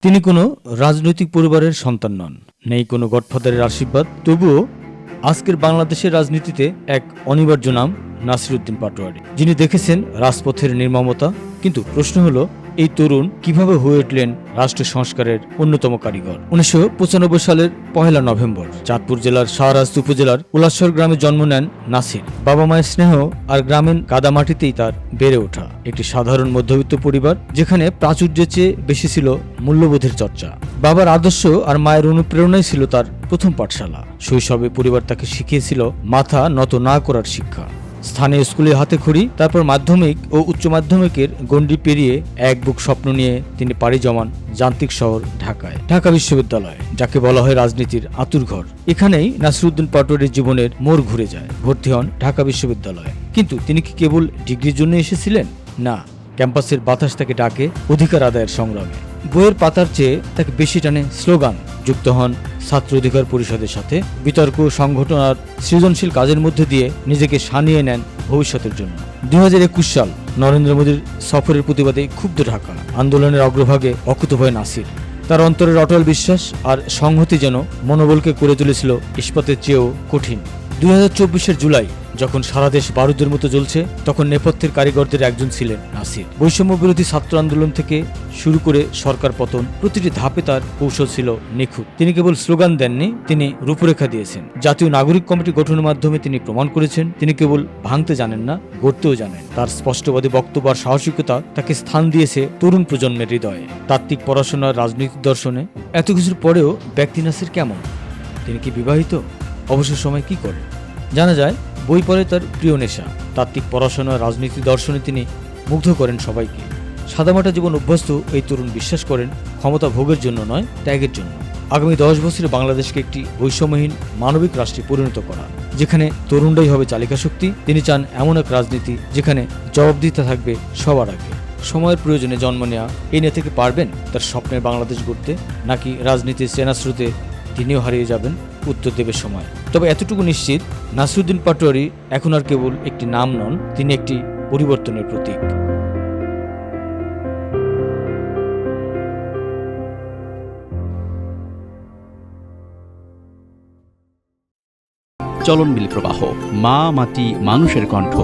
তিনি কোনো রাজনৈতিক পরিবারের সন্তান নন, নেই কোনো গডফাদারের আশীর্বাদ। তবুও আজকের বাংলাদেশের রাজনীতিতে এক অনিবার্য নাম নাসিরউদ্দিন পাটোয়ারী, যিনি দেখেছেন রাজপথের নির্মমতা। কিন্তু প্রশ্ন হলো, এই তরুণ কিভাবে হয়ে উঠলেন রাষ্ট্র সংস্কারের অন্যতম কারিগর? 1995 সালের 1 নভেম্বর চাঁদপুর জেলার শাহরাস্তি উপজেলার উলাশ্বর গ্রামে জন্ম নেন নাসির। বাবা মায়ের স্নেহ আর গ্রামীণ কাদামাটিতেই তার বেড়ে ওঠা একটি সাধারণ মধ্যবিত্ত পরিবার, যেখানে প্রাচুর্যের চেয়ে বেশি ছিল মূল্যবোধের চর্চা। বাবার আদর্শ আর মায়ের অনুপ্রেরণাই ছিল তার প্রথম পাঠশালা। শৈশবে পরিবার তাকে শিখিয়েছিল মাথা নত না করার শিক্ষা। স্থানীয় স্কুলে হাতে খড়ি, তারপর মাধ্যমিক ও উচ্চ মাধ্যমিকের গণ্ডি পেরিয়ে এক বুক স্বপ্ন নিয়ে তিনি পাড়ি জমান যান্ত্রিক শহর ঢাকায়। ঢাকা বিশ্ববিদ্যালয়, যাকে বলা হয় রাজনীতির আঁতুড়ঘর। এখানেই নাসিরউদ্দিন পাটোয়ারীর জীবনের মোড় ঘুরে যায়। ভর্তি হন ঢাকা বিশ্ববিদ্যালয়ে। কিন্তু তিনি কি কেবল ডিগ্রির জন্য এসেছিলেন? না, ক্যাম্পাসের বাতাস তাকে ডাকে অধিকার আদায়ের সংগ্রামে। বইয়ের পাতার চেয়ে তাকে বেশি টানে স্লোগান। যুক্ত হন ছাত্র অধিকার পরিষদের সাথে। বিতর্ক, সংগঠন আর সৃজনশীল কাজের মধ্যে দিয়ে নিজেকে সানিয়ে নেন ভবিষ্যতের জন্য। 2021 সাল নরেন্দ্র মোদীর সফরের প্রতিবাদে ক্ষুব্ধ ঢাকা। আন্দোলনের অগ্রভাগে অকুতোভয় নাসির। তার অন্তরের অটল বিশ্বাস আর সংহতি যেন মনোবলকে করে তুলেছিল ইস্পাতের চেয়েও কঠিন। 2024 জুলাই যখন সারা দেশ বারুদের মতো জ্বলছে, তখন নেপথ্যের কারিগরদের একজন ছিলেন নাসির। বৈষম্য বিরোধী ছাত্র আন্দোলন থেকে শুরু করে সরকার পতন, প্রতিটি ধাপে তার কৌশল ছিল নিখুঁত। তিনি কেবল স্লোগান দেননি, তিনি রূপরেখা দিয়েছেন। জাতীয় নাগরিক কমিটি গঠনের মাধ্যমে তিনি প্রমাণ করেছেন তিনি কেবল ভাঙতে জানেন না, গড়তেও জানেন। তার স্পষ্টবাদী বক্তব্য আর সাহসিকতা তাকে স্থান দিয়েছে তরুণ প্রজন্মের হৃদয়ে। তাত্ত্বিক পড়াশোনার রাজনৈতিক দর্শনে। এত কিছুর পরেও ব্যক্তি নাসির কেমন? তিনি কি বিবাহিত? অবসর সময় কি করেন? জানা যায়, বই পড়ে তার প্রিয় নেশা। তাত্ত্বিক পড়াশোনা, রাজনীতি দর্শনে তিনি মুগ্ধ করেন সবাইকে। সাদামাটা জীবন অভ্যস্ত এই তরুণ বিশ্বাস করেন ক্ষমতা ভোগের জন্য নয়, ত্যাগের জন্য। আগামী 10 বছরে বাংলাদেশকে একটি বৈষম্যহীন মানবিক রাষ্ট্রে পরিণত করা, যেখানে তরুণরাই হবে চালিকা শক্তি। তিনি চান এমন এক রাজনীতি যেখানে জবাবদিহিতা থাকবে সবার আগে। সময়ের প্রয়োজনে জন্ম নেওয়া এই নেতা থেকে পারবেন তার স্বপ্নের বাংলাদেশ গড়তে, নাকি রাজনীতির চেনা স্রোতে তিনিও হারিয়ে যাবেন? উত্তর দেবে সময়। তবে এতটুকু নিশ্চিত, নাসিরউদ্দিন পাটোয়ারী এখন আর কেবল একটি নাম নন, তিনি একটি পরিবর্তনের প্রতীক। চলনবিল প্রবাহ, মা মাটি মানুষের কণ্ঠ।